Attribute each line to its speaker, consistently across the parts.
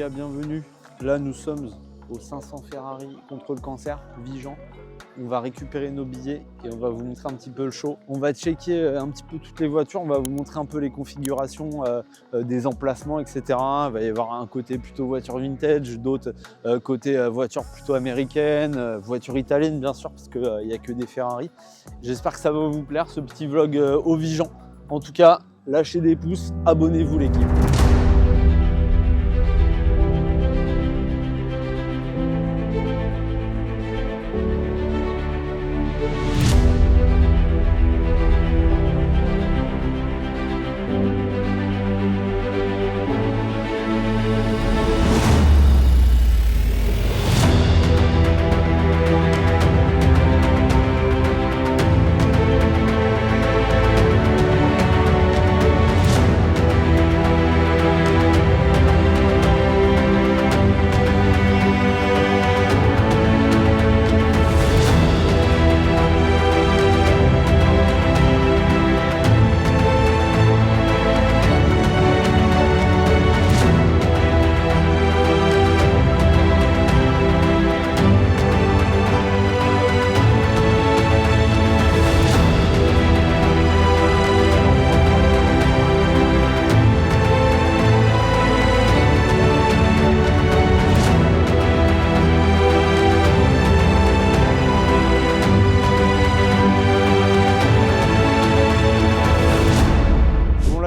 Speaker 1: gars, bienvenue. Là, nous sommes au 500 Ferrari contre le cancer, Vigan. On va récupérer nos billets et on va vous montrer un petit peu le show. On va checker un petit peu toutes les voitures, on va vous montrer un peu les configurations des emplacements, etc. Il va y avoir un côté plutôt voiture vintage, d'autres côté voiture plutôt américaine, voiture italienne bien sûr, parce qu'il n'y a que des Ferrari. J'espère que ça va vous plaire, ce petit vlog au Vigan. En tout cas, lâchez des pouces, abonnez-vous l'équipe.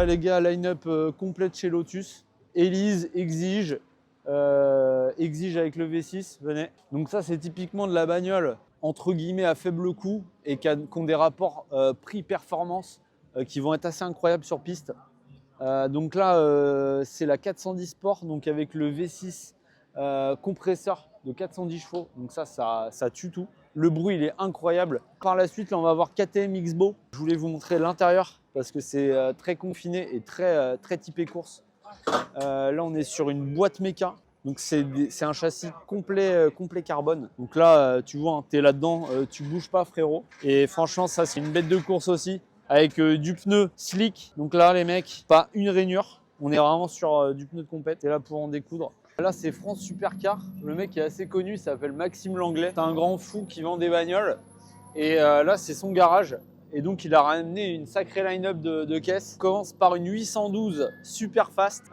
Speaker 1: Les gars, line-up complète chez Lotus. Elise, Exige avec le V6, venez. Donc ça, c'est typiquement de la bagnole entre guillemets à faible coût et qui ont des rapports prix-performance qui vont être assez incroyables sur piste. Donc là, c'est la 410 Sport, donc avec le V6 compresseur de 410 chevaux. Donc ça tue tout. Le bruit, il est incroyable. Par la suite, là, on va voir KTM X-Bow. Je voulais vous montrer l'intérieur parce que c'est très confiné et très typé course. Là, on est sur une boîte méca. Donc, c'est un châssis complet carbone. Donc là, tu vois, hein, tu es là-dedans, tu bouges pas, frérot. Et franchement, ça, c'est une bête de course aussi avec du pneu slick. Donc là, les mecs, pas une rainure. On est vraiment sur du pneu de compète. Et là, pour en découdre. Là, c'est France Supercar. Le mec est assez connu, il s'appelle Maxime Langlais. C'est un grand fou qui vend des bagnoles. Et là, c'est son garage. Et donc, il a ramené une sacrée line-up de caisses. On commence par une 812 super fast.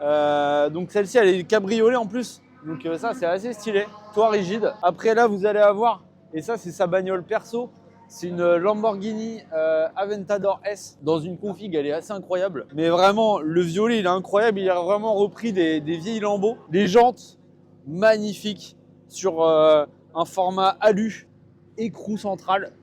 Speaker 1: Donc, celle-ci, elle est cabriolet en plus. Donc, ça, c'est assez stylé. Toit rigide. Après, là, vous allez avoir, et ça, c'est sa bagnole perso. C'est une Lamborghini Aventador S dans une config, elle est assez incroyable. Mais vraiment, le violet, il est incroyable. Il a vraiment repris des vieilles Lambeaux. Les jantes, magnifiques, sur un format alu, écrou central.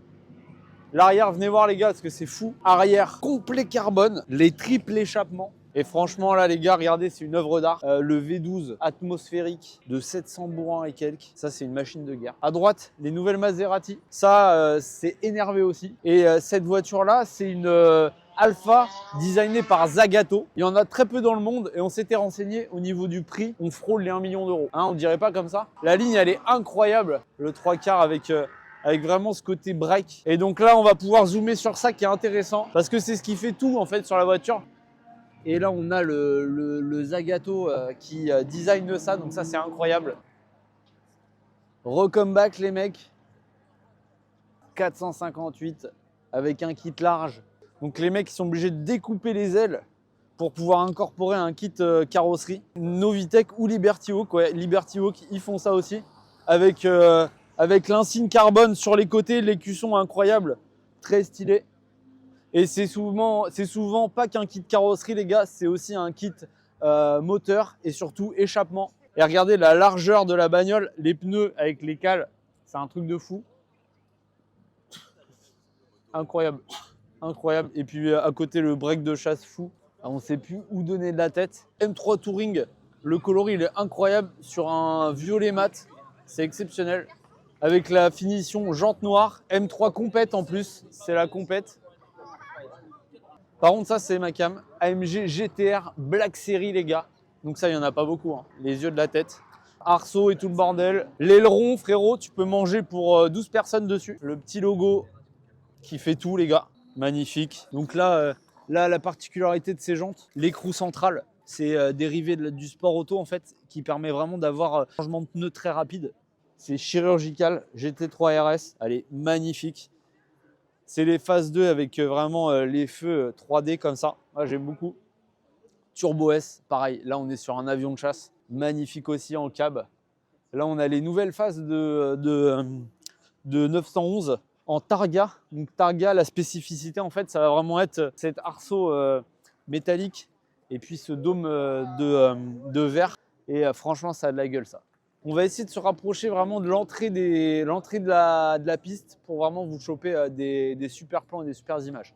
Speaker 1: L'arrière, venez voir les gars, parce que c'est fou. Arrière, complet carbone, les triples échappements. Et franchement, là, les gars, regardez, c'est une œuvre d'art. Le V12 atmosphérique de 700 bourrins et quelques. Ça, c'est une machine de guerre. À droite, les nouvelles Maserati. Ça, c'est énervé aussi. Et cette voiture-là, c'est une Alpha designée par Zagato. Il y en a très peu dans le monde et on s'était renseigné au niveau du prix. On frôle les 1 million d'euros. Hein, on dirait pas comme ça. La ligne, elle est incroyable. Le 3/4 avec vraiment ce côté break. Et donc là, on va pouvoir zoomer sur ça qui est intéressant parce que c'est ce qui fait tout en fait sur la voiture. Et là, on a le Zagato qui design ça, donc ça, c'est incroyable. Recomeback, les mecs. 458 avec un kit large. Donc les mecs, ils sont obligés de découper les ailes pour pouvoir incorporer un kit carrosserie. Novitec ou Liberty Hawk, ouais, Liberty Hawk, ils font ça aussi. Avec l'insigne carbone sur les côtés, l'écusson incroyable, très stylé. Et c'est souvent pas qu'un kit carrosserie, les gars, c'est aussi un kit moteur et surtout échappement. Et regardez la largeur de la bagnole, les pneus avec les cales, c'est un truc de fou. Incroyable, incroyable. Et puis à côté, le break de chasse fou. On ne sait plus où donner de la tête. M3 Touring, le coloris, il est incroyable sur un violet mat. C'est exceptionnel. Avec la finition jante noire. M3 compète en plus, c'est la compète. Par contre, ça, c'est ma cam. AMG GTR Black Series, les gars. Donc ça, il n'y en a pas beaucoup. Hein. Les yeux de la tête. Arceau et tout le bordel. L'aileron, frérot, tu peux manger pour 12 personnes dessus. Le petit logo qui fait tout, les gars. Magnifique. Donc là, la particularité de ces jantes, l'écrou central. C'est dérivé du sport auto en fait, qui permet vraiment d'avoir un changement de pneu très rapide. C'est chirurgical, GT3 RS, elle est magnifique. C'est les phases 2 avec vraiment les feux 3D comme ça. Moi, j'aime beaucoup. Turbo S, pareil. Là, on est sur un avion de chasse. Magnifique aussi en cab. Là, on a les nouvelles phases de 911 en Targa. Donc, Targa, la spécificité, en fait, ça va vraiment être cet arceau métallique et puis ce dôme de verre. Et franchement, ça a de la gueule, ça. On va essayer de se rapprocher vraiment de l'entrée de la piste pour vraiment vous choper des super plans et des super images.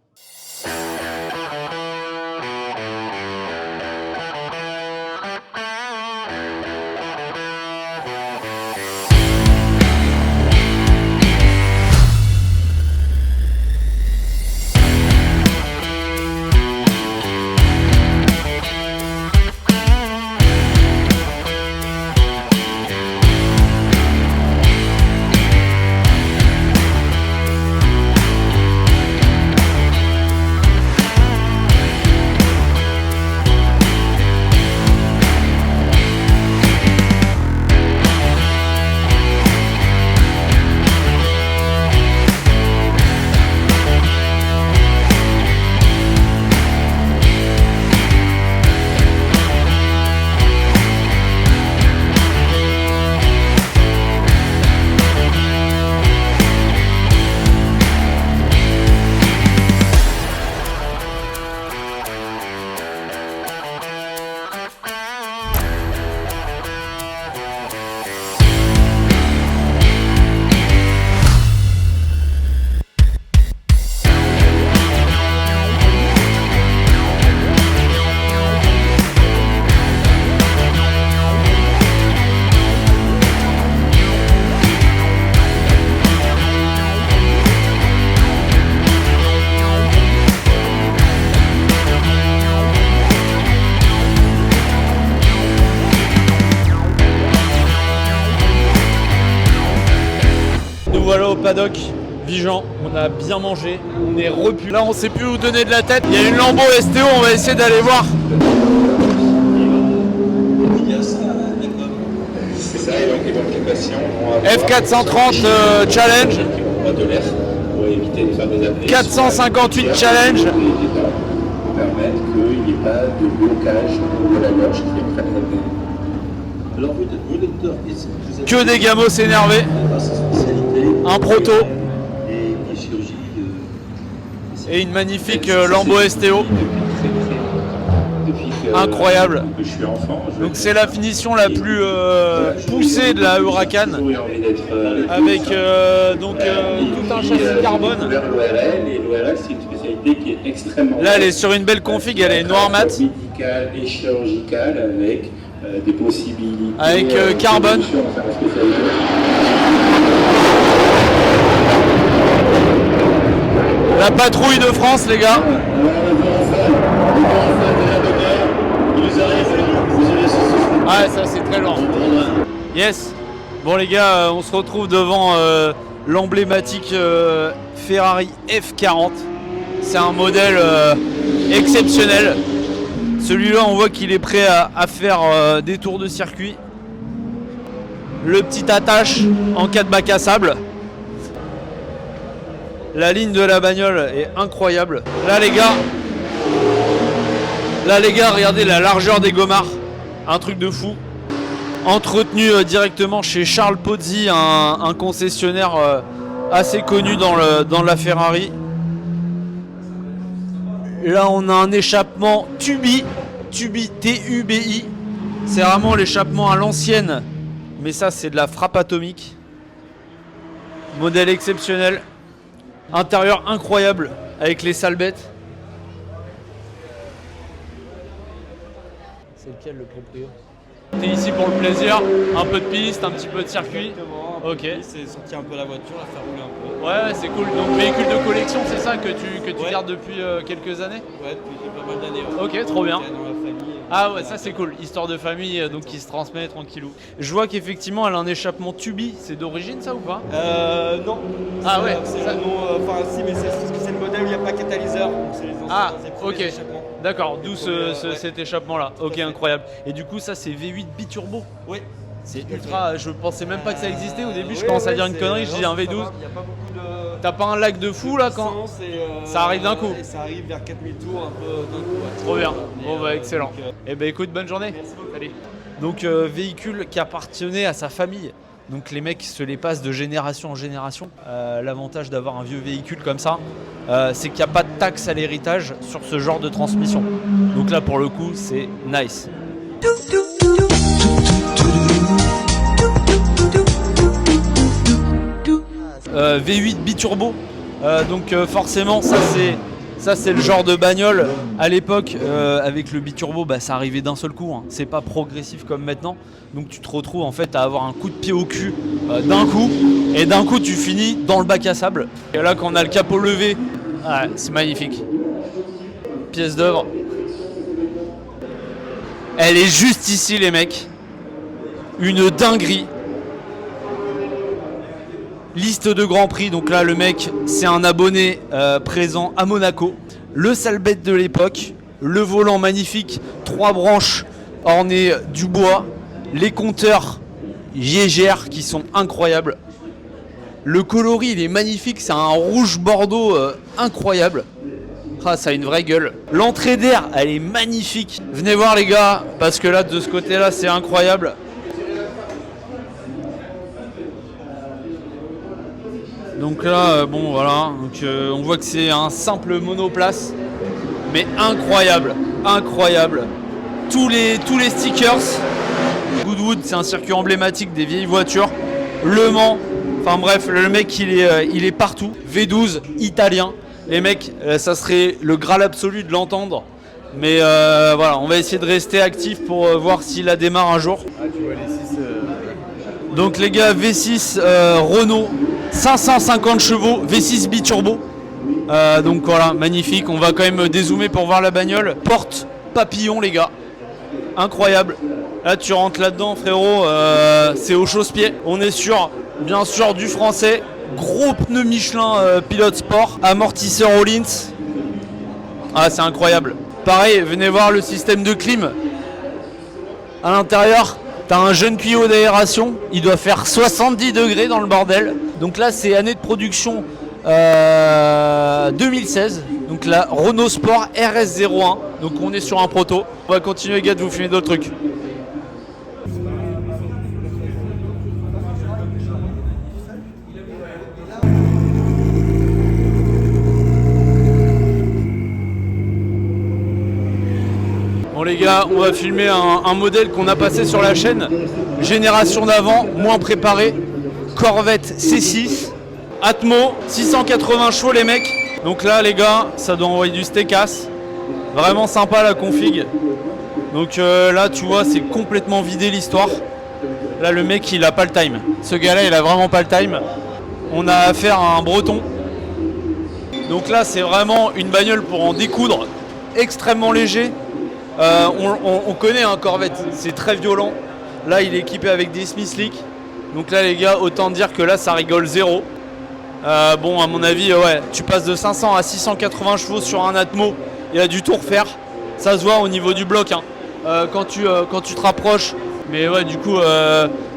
Speaker 1: Voilà au paddock, Vigeant, on a bien mangé, on est repu. Là on sait plus où donner de la tête, il y a une Lambo STO, on va essayer d'aller voir.
Speaker 2: C'est ça, et donc les complications
Speaker 1: F430 Challenge,
Speaker 2: de l'air pour éviter de faire des apnées.
Speaker 1: 458 Challenge.
Speaker 2: Pour permettre qu'il n'y ait pas de blocage de la gorge qui est très très. Alors vous êtes
Speaker 1: Que des gamos énervés. Un proto
Speaker 2: et chirurgie
Speaker 1: et une magnifique Lambo STO. Incroyable.
Speaker 2: Je suis enfant.
Speaker 1: Donc c'est la finition la plus poussée de la Huracan avec donc tout un châssis carbone.
Speaker 2: L'ORL et l'ORL c'est une spécialité qui est extrêmement.
Speaker 1: Là elle est sur une belle config, elle est noir mat.
Speaker 2: Médicale et chirurgicale avec des possibilités.
Speaker 1: Avec carbone. La patrouille de France, les gars. Ah, ça c'est très lent. Yes. Bon les gars, on se retrouve devant l'emblématique Ferrari F40. C'est un modèle exceptionnel. Celui-là, on voit qu'il est prêt à faire des tours de circuit. Le petit attache en cas de bac à sable. La ligne de la bagnole est incroyable. Là les gars, regardez la largeur des gommards. Un truc de fou. Entretenu directement chez Charles Pozzi, un concessionnaire assez connu dans la Ferrari. Là on a un échappement Tubi, T-U-B-I. C'est vraiment l'échappement à l'ancienne. Mais ça c'est de la frappe atomique. Modèle exceptionnel. Intérieur incroyable avec les salles bêtes. C'est lequel le proprio? T'es ici pour le plaisir, un peu de piste, un petit peu de circuit.
Speaker 3: Exactement.
Speaker 1: Ok.
Speaker 3: C'est sortir un peu la voiture, la faire rouler un peu.
Speaker 1: Ouais, c'est cool. Donc véhicule de collection, c'est ça que tu
Speaker 3: Ouais.
Speaker 1: gardes depuis quelques années?
Speaker 3: Ouais, depuis pas mal d'années. Ouais.
Speaker 1: Ok, trop bien.
Speaker 3: Dans la famille.
Speaker 1: Ah ouais, ça c'est cool. Histoire de famille, donc qui se transmet tranquillou. Je vois qu'effectivement elle a un échappement Tubi. C'est d'origine ça ou pas?
Speaker 3: Non.
Speaker 1: Ah ouais,
Speaker 3: C'est
Speaker 1: ça-
Speaker 3: le nom. Enfin, si, mais c'est le modèle où il n'y a pas catalyseur, donc c'est les anciens
Speaker 4: Ah,
Speaker 3: premiers
Speaker 4: ok.
Speaker 3: échappements.
Speaker 4: D'accord, d'où
Speaker 3: Ouais.
Speaker 4: cet échappement-là.
Speaker 3: Tout à
Speaker 4: Ok,
Speaker 3: fait.
Speaker 4: incroyable. Et du coup, ça, c'est V8 biturbo.
Speaker 3: Oui.
Speaker 4: C'est
Speaker 3: Tout à
Speaker 4: ultra. Je pensais même pas que ça existait. Au début, je
Speaker 3: Oui,
Speaker 4: commence à
Speaker 3: oui,
Speaker 4: dire une
Speaker 3: c'est-
Speaker 4: connerie. Je
Speaker 3: non,
Speaker 4: dis un
Speaker 3: ça
Speaker 4: V12.
Speaker 3: va, il n'y a pas beaucoup de.
Speaker 4: T'as pas un lag de fou là quand.
Speaker 3: puissance et,
Speaker 4: Ça arrive d'un coup.
Speaker 3: Et ça arrive vers 4000 tours un peu d'un coup. Ouais.
Speaker 4: Trop bien.
Speaker 3: Mais,
Speaker 4: Bon, bah, excellent.
Speaker 3: donc,
Speaker 4: Eh ben, écoute, bonne journée.
Speaker 3: Merci beaucoup.
Speaker 4: Salut. Donc, véhicule qui appartenait à sa famille. Donc, les mecs se les passent de génération en génération. L'avantage d'avoir un vieux véhicule comme ça, c'est qu'il n'y a pas de taxe à l'héritage sur ce genre de transmission. Donc là, pour le coup, c'est nice. V8 biturbo, donc forcément ça c'est le genre de bagnole à l'époque avec le biturbo, bah, ça arrivait d'un seul coup, hein. C'est pas progressif comme maintenant, donc tu te retrouves en fait à avoir un coup de pied au cul d'un coup, et d'un coup tu finis dans le bac à sable. Et là quand on a le capot levé, ouais, c'est magnifique, pièce d'œuvre. Elle est juste ici les mecs, une dinguerie. Liste de Grand Prix, donc là le mec c'est un abonné présent à Monaco. Le sale bête de l'époque, le volant magnifique, 3 branches ornées du bois, les compteurs Jaeger qui sont incroyables. Le coloris il est magnifique, c'est un rouge bordeaux incroyable. Ah, ça a une vraie gueule. L'entrée d'air elle est magnifique. Venez voir les gars, parce que là de ce côté là c'est incroyable. Donc là, bon voilà, donc, on voit que c'est un simple monoplace, mais incroyable, incroyable. Tous les stickers. Goodwood, c'est un circuit emblématique des vieilles voitures. Le Mans, enfin bref, le mec il est partout. V12 italien. Les mecs, ça serait le graal absolu de l'entendre. Mais voilà, on va essayer de rester actif pour voir s'il la démarre un jour.
Speaker 1: Ah, tu vois les 6.
Speaker 4: Donc les gars, V6 Renault, 550 chevaux, V6 biturbo. Donc voilà, magnifique. On va quand même dézoomer pour voir la bagnole. Porte papillon les gars, incroyable. Là tu rentres là-dedans frérot, c'est au chausse-pied. On est sur, bien sûr, du français. Gros pneus Michelin pilote sport, amortisseur Rollins. Ah c'est incroyable. Pareil, venez voir le système de clim. À l'intérieur, t'as un jeune tuyau d'aération, il doit faire 70 degrés dans le bordel. Donc là c'est année de production 2016. Donc la Renault Sport RS01. Donc on est sur un proto. On va continuer les gars de vous filmer d'autres trucs. Bon les gars, on va filmer un modèle qu'on a passé sur la chaîne. Génération d'avant, moins préparé. Corvette C6. Atmo, 680 chevaux les mecs. Donc là les gars, ça doit envoyer du steakasse. Vraiment sympa la config. Donc là tu vois, c'est complètement vidé l'histoire. Là le mec il a pas le time. Ce gars là il a vraiment pas le time. On a affaire à un breton. Donc là c'est vraiment une bagnole pour en découdre. Extrêmement léger. On connaît un Corvette, c'est très violent. Là il est équipé avec des Smith Slick. Donc là les gars, autant dire que là ça rigole zéro. Bon à mon avis ouais, tu passes de 500 à 680 chevaux sur un Atmo, il a dû tout refaire. Ça se voit au niveau du bloc hein. Quand tu te rapproches. Mais ouais du coup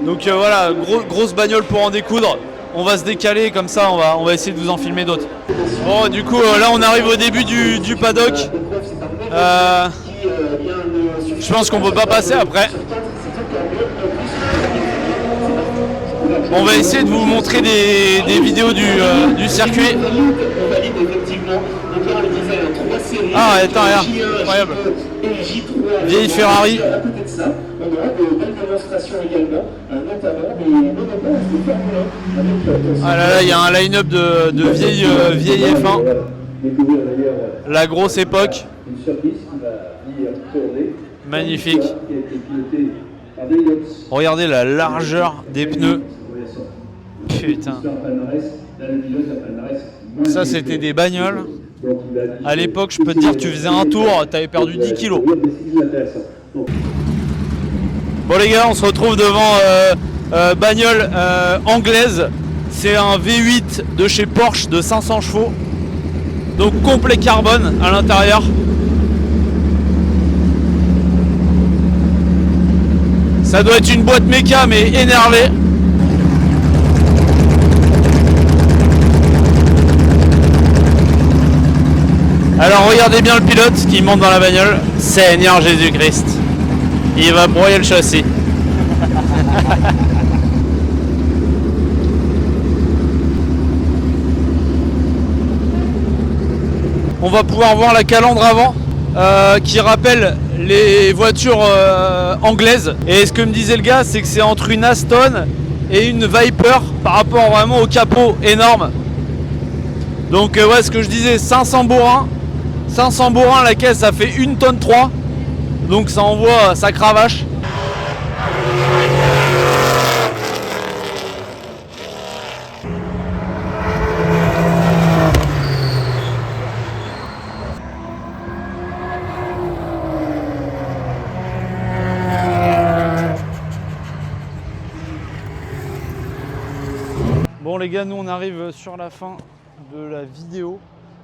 Speaker 4: donc voilà, grosse bagnole pour en découdre. On va se décaler comme ça, on va essayer de vous en filmer d'autres. Bon du coup là on arrive au début du paddock. Je pense qu'on peut pas passer après. On va essayer de vous montrer des vidéos du circuit. Ah attends, regarde, incroyable. Vieille Ferrari. Ah là là, il y a un line-up de vieille F1. La grosse époque. Magnifique. Regardez la largeur des pneus. Putain. Ça c'était des bagnoles. À l'époque, je peux te dire, tu faisais un tour, t'avais perdu 10 kilos. Bon les gars, on se retrouve devant bagnole anglaise. C'est un V8 de chez Porsche de 500 chevaux. Donc complet carbone à l'intérieur. Ça doit être une boîte méca mais énervée. Alors regardez bien le pilote qui monte dans la bagnole. Seigneur Jésus-Christ. Il va broyer le châssis. On va pouvoir voir la calandre avant qui rappelle les voitures anglaises. Et ce que me disait le gars, c'est que c'est entre une Aston et une Viper par rapport vraiment au capot énorme. Donc ouais, ce que je disais, 500 bourrins. 500 bourrins, la caisse ça fait 1 tonne 3. Donc ça envoie, ça cravache. Bon les gars, nous on arrive sur la fin de la vidéo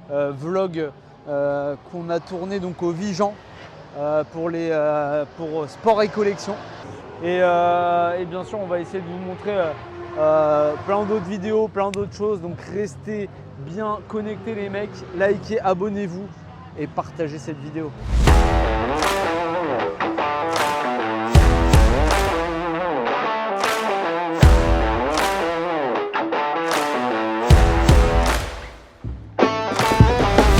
Speaker 4: vlog qu'on a tourné donc au Vigan pour Sport et Collection et bien sûr on va essayer de vous montrer plein d'autres vidéos, plein d'autres choses, donc restez bien connectés les mecs, likez, abonnez-vous et partagez cette vidéo.